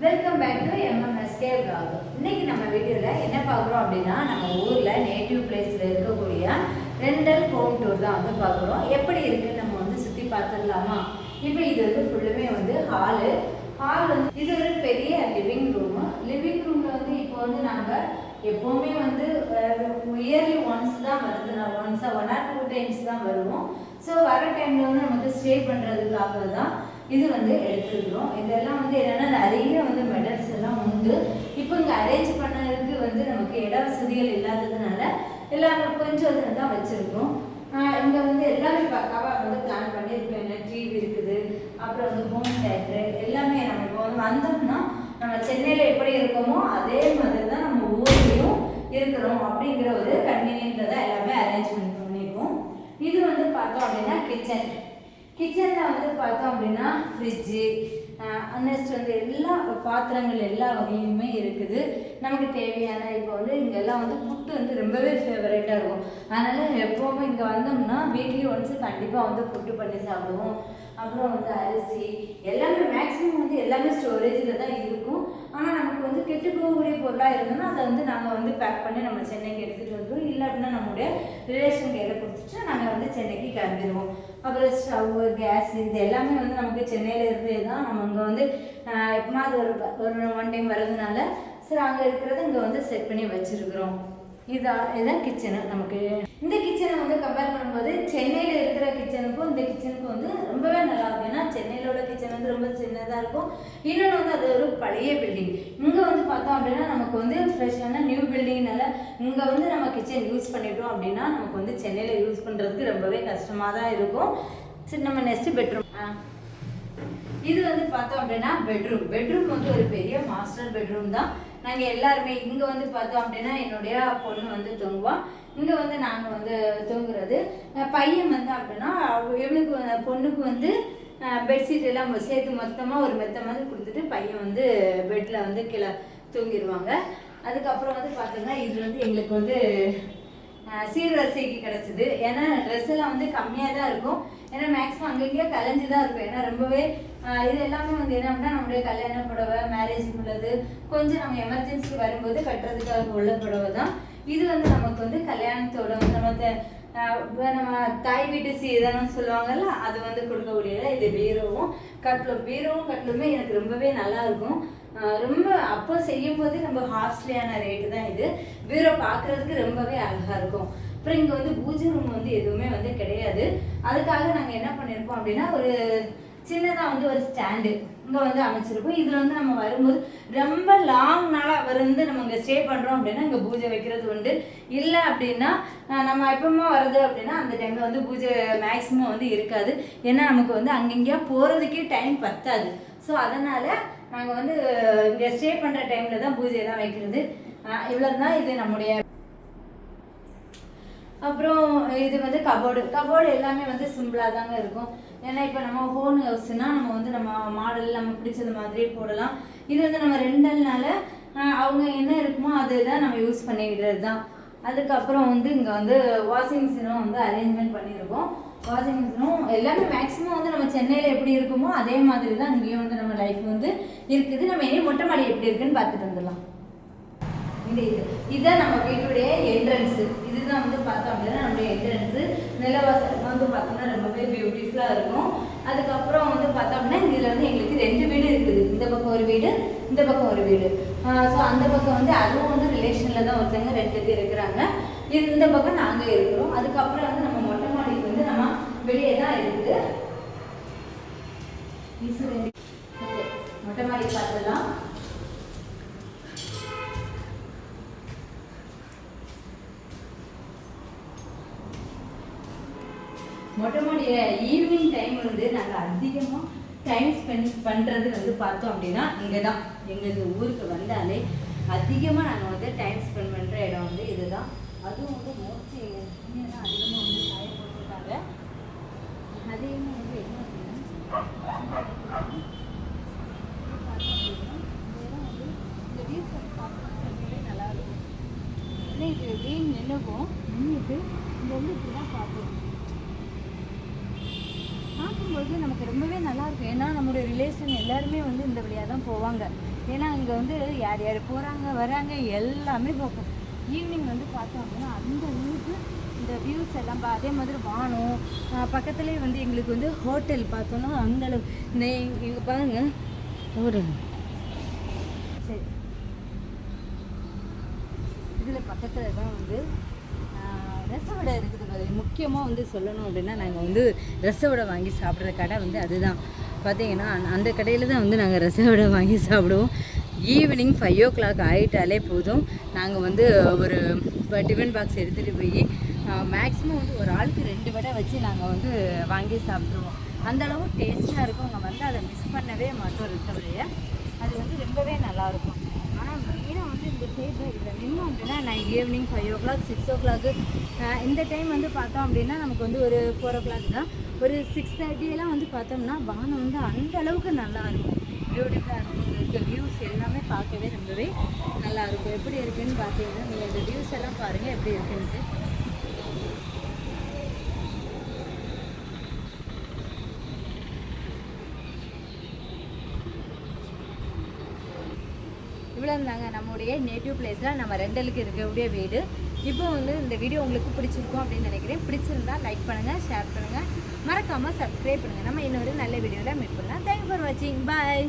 Welcome back to MMSK vlog. இன்னைக்கு நம்ம வீடியோல என்ன பார்க்குறோம் அப்படின்னா நம்ம ஊர்ல நேட்டிவ் பிளேஸ்ல இருக்கக்கூடிய ரெண்டல் ஹோம் டூர் தான் வந்து பார்க்குறோம். எப்படி இருக்குன்னு நம்ம வந்து சுற்றி பார்த்துடலாமா? இப்போ இது வந்து ஃபுல்லுமே வந்து ஹால் வந்து இது ஒரு பெரிய லிவிங் ரூம்ல வந்து இப்போ வந்து நாங்கள் எப்போவுமே வந்து இயர்லி ஒன்ஸ் தான் வருது. ஒன் ஆர் 2 டைம்ஸ் தான் வருவோம். ஸோ வர டைமில் வந்து நமக்கு ஸ்டே பண்ணுறதுக்காக தான் இது வந்து எடுத்துருக்குறோம். இதெல்லாம் வந்து என்னென்னா நிறைய வந்து மெடல்ஸ் எல்லாம் உண்டு. இப்போ இங்கே அரேஞ்ச் பண்ணதுக்கு வந்து நமக்கு இட வசதிகள் இல்லாததுனால எல்லாமே கொஞ்சம் தான் வச்சுருக்கோம். இங்கே வந்து எல்லாமே பக்காவாக வந்து பிளான் பண்ணியிருப்பேன். டிவி இருக்குது, அப்புறம் வந்து ஹோம் தேட்டரு எல்லாமே. நம்ம இப்போ வந்து வந்தோம்னா நம்ம சென்னையில் எப்படி இருக்கோமோ அதே மாதிரி தான் நம்ம ஊர்லேயும் இருக்கிறோம் அப்படிங்கிற ஒரு கன்வீனியன்ட்டில் தான் எல்லாமே அரேஞ்ச்மெண்ட் பண்ணியிருக்கோம். இது வந்து பார்த்தோம் அப்படின்னா கிச்சனில் வந்து பார்த்தோம் அப்படின்னா ஃப்ரிட்ஜு, நெக்ஸ்ட் வந்து எல்லா பாத்திரங்கள் எல்லா வகையுமே இருக்குது. நமக்கு தேவையான இப்போ வந்து இங்கெல்லாம் வந்து புட்டு வந்து ரொம்பவே ஃபேவரேட்டாக இருக்கும். அதனால் எப்போவுமே இங்கே வந்தோம்னா வீக்லி ஒன்ஸ் கண்டிப்பாக வந்து புட்டு பண்ணி சாப்பிடுவோம். அப்புறம் வந்து அரிசி எல்லாமே மேக்ஸிமம் வந்து எல்லாமே ஸ்டோரேஜில் தான் இருக்கும். ஆனால் நமக்கு வந்து கெட்டு போகக்கூடிய பொருளாக இருந்ததுன்னா அதை வந்து நாங்கள் வந்து பேக் பண்ணி நம்ம சென்னைக்கு எடுத்துகிட்டு வந்துடுவோம். இல்லை அப்படின்னா நம்மளுடைய ரிலேஷன் கையில் கொடுத்துட்டு நாங்கள் வந்து சென்னைக்கு கிளம்பிடுவோம். அப்புறம் ஸ்டவ்வு, கேஸ் இது எல்லாமே வந்து நமக்கு சென்னையில் இருந்தே தான் நம்ம இங்கே வந்து எப்போமாவது ஒரு ஒன் டைம் வர்றதுனால சரி அங்கே இருக்கிறத இங்கே வந்து செட் பண்ணி வச்சுருக்குறோம். இதுதான் கிச்சனு. நமக்கு இந்த கிச்சனை வந்து கம்பேர் பண்ணும்போது சென்னையில் இருக்கிற கிச்சனுக்கும் இந்த கிச்சனுக்கும் வந்து ரொம்பவே நல்லா இருக்கும். ஏன்னா சென்னையில் உள்ள கிச்சன் வந்து ரொம்ப சின்னதாக இருக்கும். இன்னொன்று வந்து அது ஒரு பழைய பில்டிங். இங்கே வந்து பார்த்தோம் அப்படின்னா நமக்கு வந்து ஃப்ரெஷ்ஷான நியூ பில்டிங்னால இங்கே வந்து நம்ம கிச்சன் யூஸ் பண்ணிட்டோம் அப்படின்னா நமக்கு வந்து சென்னையில் யூஸ் பண்ணுறதுக்கு ரொம்பவே கஷ்டமாக தான் இருக்கும். சரி, நம்ம நெக்ஸ்ட்டு பெட்ரூம். இது வந்து பார்த்தோம் அப்படின்னா பெட்ரூம் வந்து ஒரு பெரிய மாஸ்டர் பெட்ரூம் தான். நாங்கள் எல்லாருமே இங்கே வந்து பார்த்தோம் அப்படின்னா என்னுடைய பொண்ணு வந்து தூங்குவான். இங்கே வந்து நாங்கள் வந்து தூங்குறது. பையன் வந்து அப்படின்னா இவனுக்கு பொண்ணுக்கு வந்து பெட்ஷீட் எல்லாம் சேர்த்து மொத்தமாக ஒரு மெத்த மாதிரி கொடுத்துட்டு பையன் வந்து பெட்டில் வந்து கீழே தூங்கிடுவாங்க. அதுக்கப்புறம் வந்து பார்த்தோம்னா இது வந்து எங்களுக்கு வந்து சீர்வரிசைக்கு கிடச்சிது. ஏன்னா ட்ரெஸ் எல்லாம் வந்து கம்மியாக தான் இருக்கும். ஏன்னா மேக்ஸிமம் அங்கங்கேயே கலைஞ்சு தான் இருக்கும். ஏன்னா ரொம்பவே இது எல்லாமே வந்து என்ன அப்படின்னா நம்மளுடைய கல்யாண புடவை, மேரேஜுக்கு உள்ளது, கொஞ்சம் நம்ம எமர்ஜென்சிக்கு வரும்போது கட்டுறதுக்காக உள்ள புடவை தான். இது வந்து நமக்கு வந்து கல்யாணத்தோட வந்து நம்ம தாய் வீட்டு சீதனம் சொல்லுவாங்கல்ல, அது வந்து கொடுக்கக்கூடியது. இது பீரோவும் கட்டிலுமே எனக்கு ரொம்பவே நல்லா இருக்கும். ரொம்ப அப்போ செய்யும் போது ரொம்ப காஸ்ட்லியான ரேட்டு தான் இது. பீரோ பார்க்குறதுக்கு ரொம்பவே அழகாக இருக்கும். அப்புறம் இங்கே வந்து பூஜை ரூம் வந்து எதுவுமே வந்து கிடையாது. அதுக்காக நாங்கள் என்ன பண்ணியிருப்போம் அப்படின்னா ஒரு சின்னதாக வந்து ஒரு ஸ்டாண்டு இங்கே வந்து அமைச்சிருப்போம். இதில் வந்து நம்ம வரும்போது ரொம்ப லாங் நாளாக வந்து நம்ம இங்கே ஸ்டே பண்ணுறோம் அப்படின்னா இங்கே பூஜை வைக்கிறது உண்டு. இல்லை அப்படின்னா நம்ம எப்பவுமே வருது அப்படின்னா அந்த டைமில் வந்து பூஜை மேக்ஸிமம் வந்து இருக்காது. ஏன்னா நமக்கு வந்து அங்கங்கேயா போகிறதுக்கே டைம் பத்தாது. ஸோ அதனால் நாங்கள் வந்து இங்கே ஸ்டே பண்ணுற டைமில் தான் பூஜையெல்லாம் வைக்கிறது. இவ்வளோ தான் இது நம்முடைய. அப்புறம் இது வந்து கபோர்டு எல்லாமே வந்து சிம்பிளாக தாங்க இருக்கும். ஏன்னா இப்போ நம்ம ஹோன் ஹவுஸ்னால் நம்ம வந்து நம்ம மாடல் நம்ம பிடிச்சது மாதிரியே போடலாம். இது வந்து நம்ம ரெண்டல்னால அவங்க என்ன இருக்குமோ அதுதான் நம்ம யூஸ் பண்ணிக்கிட்டது தான். அதுக்கப்புறம் வந்து இங்கே வந்து வாஷிங் மிஷினும் வந்து அரேஞ்ச்மெண்ட் பண்ணியிருக்கோம். வாஷிங் மிஷினும் எல்லாமே மேக்ஸிமம் வந்து நம்ம சென்னையில் எப்படி இருக்குமோ அதே மாதிரி தான் இங்கேயும் வந்து நம்ம லைஃப் வந்து இருக்குது. நம்ம இனி மொட்டை மாடி எப்படி இருக்குன்னு பார்த்துட்டு வந்துடலாம். இதுதான் நம்ம வீட்டுடைய என்ட்ரன்ஸு. இதுதான் வந்து பார்த்தோம் அப்படின்னா நம்மளுடைய என்ட்ரன்ஸு. நிலவாசல் வந்து பார்த்தோம்னா ரொம்பவே பியூட்டிஃபுல்லாக இருக்கும். அதுக்கப்புறம் வந்து பார்த்தோம் அப்படின்னா இதில் வந்து எங்களுக்கு 2 வீடு இருக்குது. இந்த பக்கம் ஒரு வீடு, இந்த பக்கம் ஒரு வீடு. ஸோ அந்த பக்கம் வந்து அதுவும் வந்து ரிலேஷனில் தான் ஒருத்தவங்க 2 பேர் இருக்கிறாங்க. இந்த பக்கம் நாங்கள் இருக்கிறோம். அதுக்கப்புறம் வந்து நம்ம மொட்டை மாடிக்கு வந்து நம்ம வெளியே தான் இருக்குது. ஓகே, மொட்டை மாடி பார்த்துடலாம். மொட்டை மாடிய ஈவினிங் டைம் வந்து நாங்கள் அதிகமாக டைம் ஸ்பெண்ட் பண்ணுறது வந்து பார்த்தோம் அப்படின்னா இங்கே தான். எங்களுக்கு ஊருக்கு வந்தாலே அதிகமாக நாங்கள் வந்து டைம் ஸ்பெண்ட் பண்ணுற இடம் வந்து இதுதான். அதுவும் வந்து மோஸ்ட்லி எங்கள் துணியை தான் அதிகமாக வந்து காய போட்டுருக்காங்க. அதிகமாக வந்து என்ன அப்படின்னா இந்த வீட் பார்க்கறதுலே நல்லாயிருக்கும். ஏன்னா இது வெயில் நின்றுட்டு இங்கே வந்து இப்படி தான் பார்க்கணும். பார்க்கும்போது போகும்போது நமக்கு ரொம்பவே நல்லாயிருக்கும். ஏன்னா நம்மளுடைய ரிலேஷன் எல்லாருமே வந்து இந்த வழியாக தான் போவாங்க. ஏன்னா இங்கே வந்து யார் யார் போகிறாங்க வராங்க எல்லாமே பார்ப்போம். ஈவினிங் வந்து பார்த்தோம் அப்படின்னா அந்த அளவுக்கு இந்த வியூஸ் எல்லாம் அதே மாதிரி வானம் பக்கத்துலேயே வந்து எங்களுக்கு வந்து ஹோட்டல் பார்த்தோன்னா அந்தளவு இந்த இங்கே பாருங்க ஒரு சரி இதில் பக்கத்தில் தான் வந்து ரசவடை இருக்குது. முக்கியமாக வந்து சொல்லணும் அப்படின்னா நாங்கள் வந்து ரசவடை வாங்கி சாப்பிட்ற கடை வந்து அதுதான் பார்த்தீங்கன்னா அந்த கடையில் தான் வந்து நாங்கள் ரசவடை வாங்கி சாப்பிடுவோம். ஈவினிங் 5 o'clock ஆகிட்டாலே போதும் நாங்கள் வந்து ஒரு டிஃபன் பாக்ஸ் எடுத்துகிட்டு போய் மேக்ஸிமம் வந்து ஒரு ஆளுக்கு 2 வடை வச்சு நாங்கள் வந்து வாங்கி சாப்பிட்ருவோம். அந்தளவு டேஸ்ட்டாக இருக்கும். அங்கே வந்து அதை மிஸ் பண்ணவே மாட்டோம் ரசவடையை. அது வந்து ரொம்பவே நல்லாயிருக்கும். ஆனால் மெயினாக வந்து இந்த சைடு இதில் நின்னோம் அப்படின்னா நான் ஈவினிங் 5 o'clock 6 o'clock இந்த டைம் வந்து பார்த்தோம் அப்படின்னா நமக்கு வந்து ஒரு 4 o'clock தான். ஒரு 6:30 வந்து பார்த்தோம்னா வானம் வந்து அந்த அளவுக்கு நல்லாயிருக்கும். பியூட்டிஃபுல்லாக இருக்கும். இருக்க வியூஸ் எல்லாமே பார்க்கவே ரொம்பவே நல்லாயிருக்கும். எப்படி இருக்குதுன்னு பார்த்தீங்கன்னா நீங்கள் இந்த வியூஸ் எல்லாம் பாருங்கள் எப்படி இருக்குன்ட்டு. இவ்வளோ இருந்தாங்க நம்முடைய நேட்டிவ் பிளேஸில் நம்ம ரெண்டலுக்கு இருக்கக்கூடிய வீடு. இப்போ வந்து இந்த வீடியோ உங்களுக்கு பிடிச்சிருக்கும் அப்படின்னு நினைக்கிறேன். பிடிச்சிருந்தா லைக் பண்ணுங்கள், ஷேர் பண்ணுங்கள், மறக்காமல் சப்ஸ்கிரைப் பண்ணுங்கள். நம்ம இன்னொரு நல்ல வீடியோவில் மீட் பண்ணலாம். தேங்க்ஸ் ஃபார் வாட்சிங். பாய்.